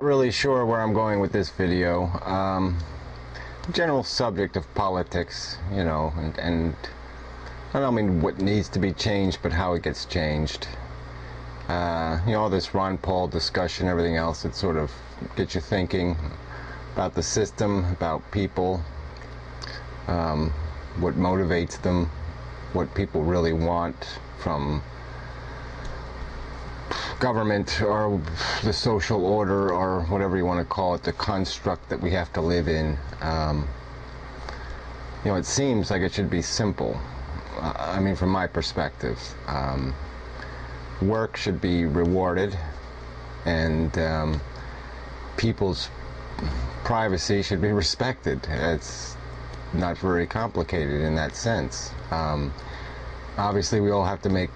Really sure where I'm going with this video. General subject of politics, and I don't mean what needs to be changed, but how it gets changed. All this Ron Paul discussion, everything else, it sort of gets you thinking about the system, about people, what motivates them, what people really want from government or the social order or whatever you want to call it, the construct that we have to live in. It seems like it should be simple. I mean, from my perspective, work should be rewarded, and people's privacy should be respected. It's not very complicated in that sense. Obviously, we all have to make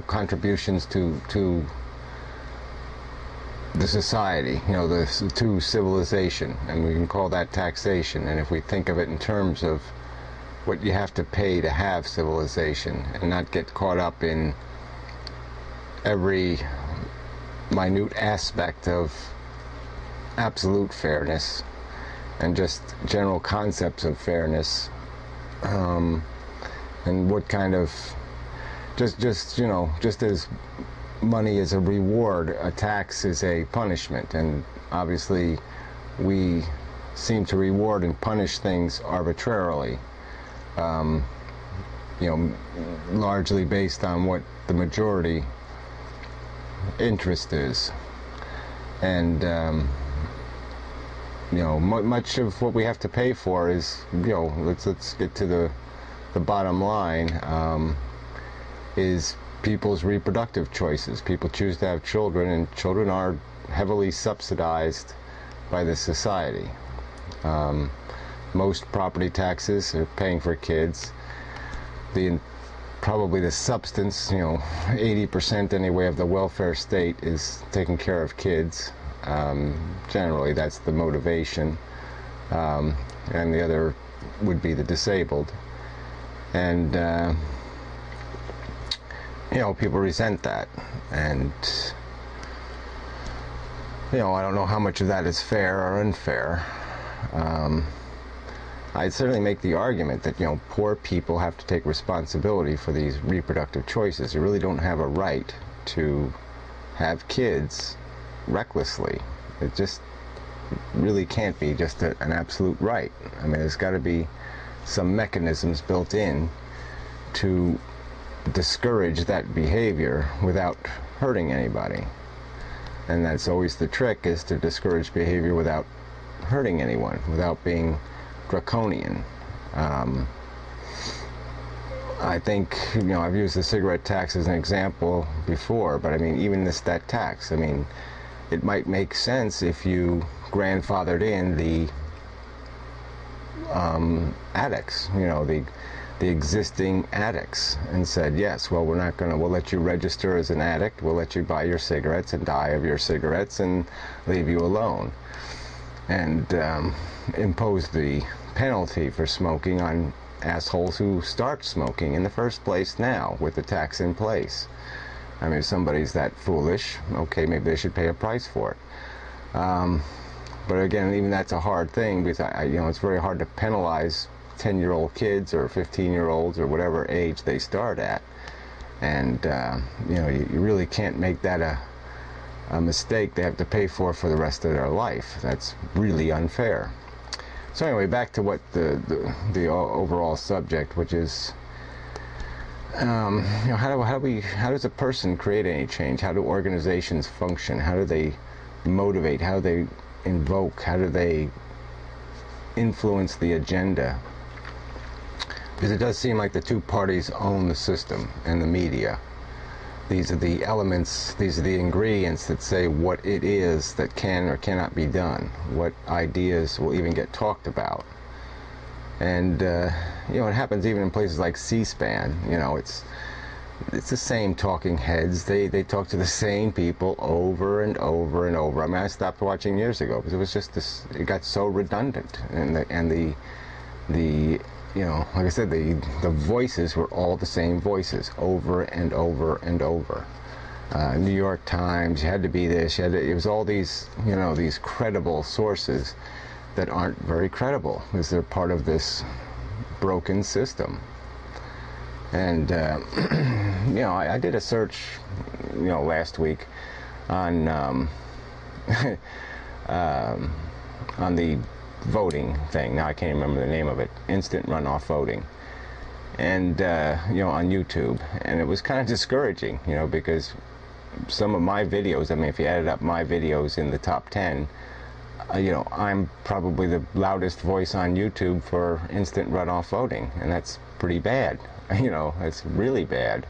contributions to the society, to civilization, and we can call that taxation. And if we think of it in terms of what you have to pay to have civilization, and not get caught up in every minute aspect of absolute fairness and just general concepts of fairness, and what kind of just as money is a reward, a tax is a punishment, and obviously we seem to reward and punish things arbitrarily, largely based on what the majority interest is. And much of what we have to pay for is, let's get to the bottom line, is people's reproductive choices. People choose to have children, and children are heavily subsidized by the society. Most property taxes are paying for kids. Probably the substance, 80% anyway of the welfare state is taking care of kids. Generally, that's the motivation, and the other would be the disabled. And people resent that, and I don't know how much of that is fair or unfair. I'd certainly make the argument that poor people have to take responsibility for these reproductive choices. You really don't have a right to have kids recklessly. It just really can't be just an absolute right. I mean, there's got to be some mechanisms built in to discourage that behavior without hurting anybody. And that's always the trick, is to discourage behavior without hurting anyone, without being draconian. I think, I've used the cigarette tax as an example before, but I mean, even that tax, I mean, it might make sense if you grandfathered in the addicts, the existing addicts, and said, yes, well, we'll let you register as an addict, we'll let you buy your cigarettes and die of your cigarettes and leave you alone, and impose the penalty for smoking on assholes who start smoking in the first place now, with the tax in place. I mean, if somebody's that foolish, okay, maybe they should pay a price for it. But again, even that's a hard thing, because it's very hard to penalize 10-year-old kids or 15-year-olds or whatever age they start at, and you really can't make that a mistake they have to pay for the rest of their life. That's really unfair. So anyway, back to what the overall subject, which is how does a person create any change? How do organizations function? How do they motivate? How do they invoke? How do they influence the agenda? Because it does seem like the two parties own the system and the media. These are the elements, these are the ingredients that say what it is that can or cannot be done, what ideas will even get talked about. And it happens even in places like C-SPAN. It's the same talking heads. They talk to the same people over and over and over. I mean, I stopped watching years ago because it was just this. It got so redundant, and the like I said, the voices were all the same voices over and over and over. New York Times, you had to be this, it was all these, these credible sources that aren't very credible because they're part of this broken system. And I did a search last week on on the voting thing. Now I can't remember the name of it. Instant runoff voting. And on YouTube, and it was kind of discouraging, because some of my videos, I mean, if you added up my videos in the top 10, I'm probably the loudest voice on YouTube for instant runoff voting, and that's pretty bad. It's really bad.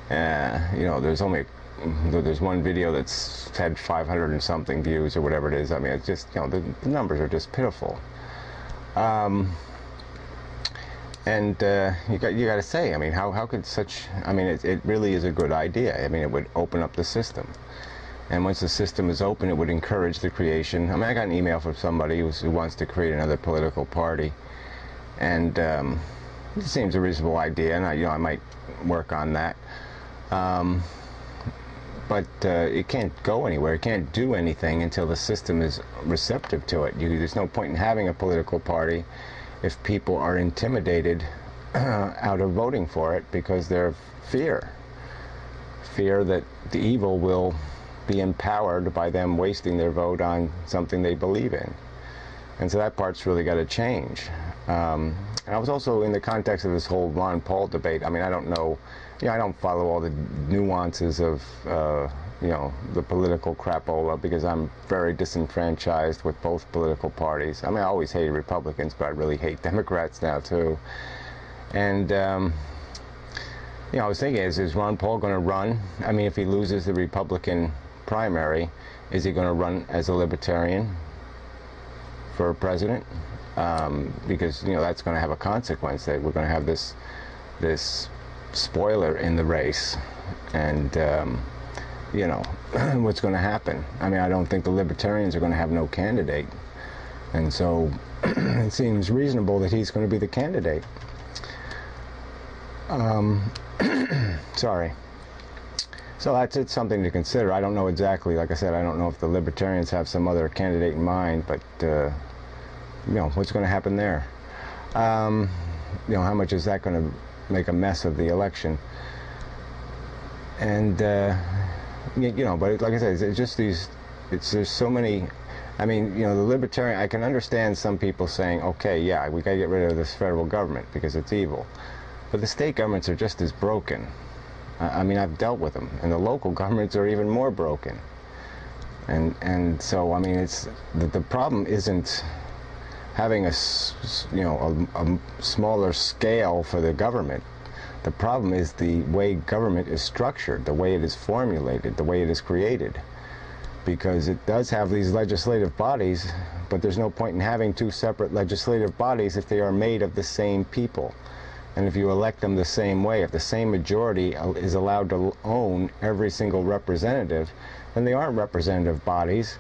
There's one video that's had 500 and something views or whatever it is. I mean, it's just, the numbers are just pitiful. And you got to say, I mean, how could such, I mean, it really is a good idea. I mean, it would open up the system. And once the system is open, it would encourage the creation. I mean, I got an email from somebody who wants to create another political party. And it seems a reasonable idea, and I might work on that. But it can't go anywhere. It can't do anything until the system is receptive to it. There's no point in having a political party if people are intimidated out of voting for it because they're fear that the evil will be empowered by them wasting their vote on something they believe in. And so that part's really got to change. And I was also in the context of this whole Ron Paul debate. I mean, I don't know, I don't follow all the nuances of the political crapola because I'm very disenfranchised with both political parties. I mean, I always hated Republicans, but I really hate Democrats now too. And I was thinking, is Ron Paul going to run? I mean, if he loses the Republican primary, is he going to run as a libertarian for president? Because that's going to have a consequence, that we're going to have this spoiler in the race, and what's going to happen. I mean, I don't think the libertarians are going to have no candidate, and so it seems reasonable that he's going to be the candidate. Sorry. So it's something to consider. I don't know exactly, like I said, I don't know if the libertarians have some other candidate in mind, but what's going to happen there? How much is that going to make a mess of the election? And but like I said, it's just there's so many. I mean, the libertarian, I can understand some people saying, okay, yeah, we got to get rid of this federal government because it's evil, but the state governments are just as broken. I mean, I've dealt with them, and the local governments are even more broken. And so, I mean, it's the problem isn't having a smaller scale for the government. The problem is the way government is structured, the way it is formulated, the way it is created. Because it does have these legislative bodies, but there's no point in having two separate legislative bodies if they are made of the same people. And if you elect them the same way, if the same majority is allowed to own every single representative, then they aren't representative bodies,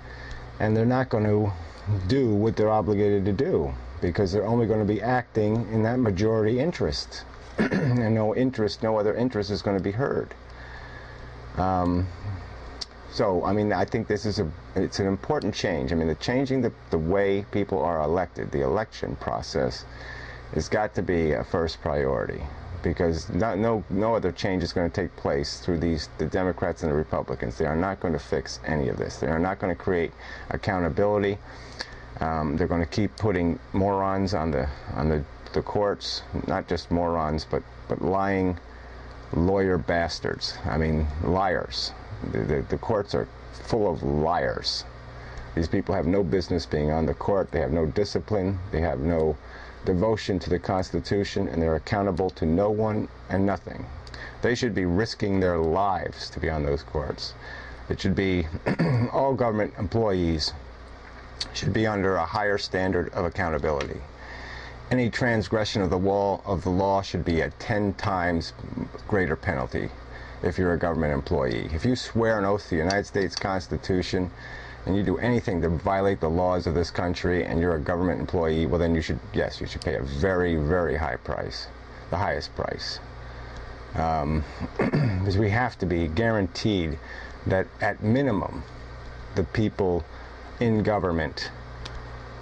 and they're not going to do what they're obligated to do, because they're only going to be acting in that majority interest. And no other interest is going to be heard. So, I mean, I think it's an important change. I mean, changing the way people are elected, the election process, has got to be a first priority, because no other change is going to take place through the Democrats and the Republicans. They are not going to fix any of this. They are not going to create accountability. They're going to keep putting morons on the courts, not just morons, but lying lawyer bastards. I mean, liars. The courts are full of liars. These people have no business being on the court. They have no discipline. They have no devotion to the Constitution, and they're accountable to no one and nothing. They should be risking their lives to be on those courts. It should be all government employees should be under a higher standard of accountability. Any transgression of the law should be a 10 times greater penalty if you're a government employee. If you swear an oath to the United States Constitution and you do anything to violate the laws of this country and you're a government employee, well then you should pay a very, very high price, the highest price. Because we have to be guaranteed that at minimum the people in government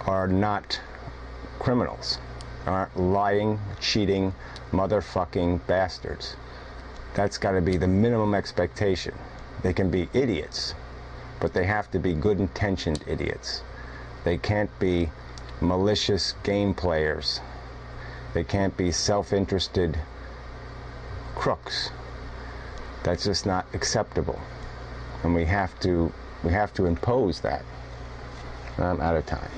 are not criminals, aren't lying, cheating, motherfucking bastards. That's got to be the minimum expectation. They can be idiots, but they have to be good-intentioned idiots. They can't be malicious game players. They can't be self-interested crooks. That's just not acceptable, and we have to impose that. I'm out of time.